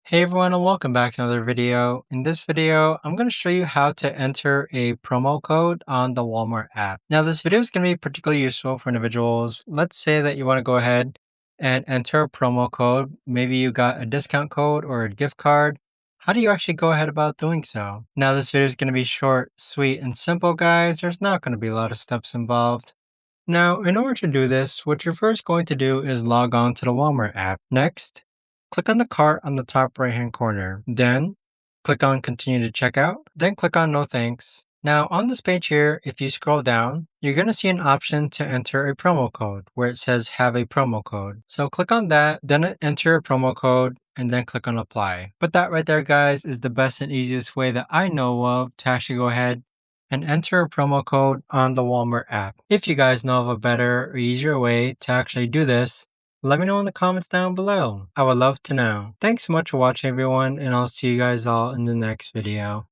Hey everyone and welcome back to another video. In this video, I'm going to show you how to enter a promo code on the Walmart app. Now this video is going to be particularly useful for individuals. Let's say that you want to go ahead and enter a promo code. Maybe you got a discount code or a gift card. How do you actually go ahead about doing so? Now this video is going to be short, sweet, and simple, guys. There's not going to be a lot of steps involved. Now, in order to do this, what you're first going to do is log on to the Walmart app. Next, click on the cart on the top right hand corner. Then, click on Continue to Checkout. Then click on No Thanks. Now, on this page here, if you scroll down, you're going to see an option to enter a promo code where it says Have a promo code. So click on that, then enter a promo code, and then click on Apply. But that right there, guys, is the best and easiest way that I know of to actually go ahead and enter a promo code on the Walmart app. If you guys know of a better or easier way to actually do this, let me know in the comments down below. I would love to know. Thanks so much for watching everyone, and I'll see you guys all in the next video.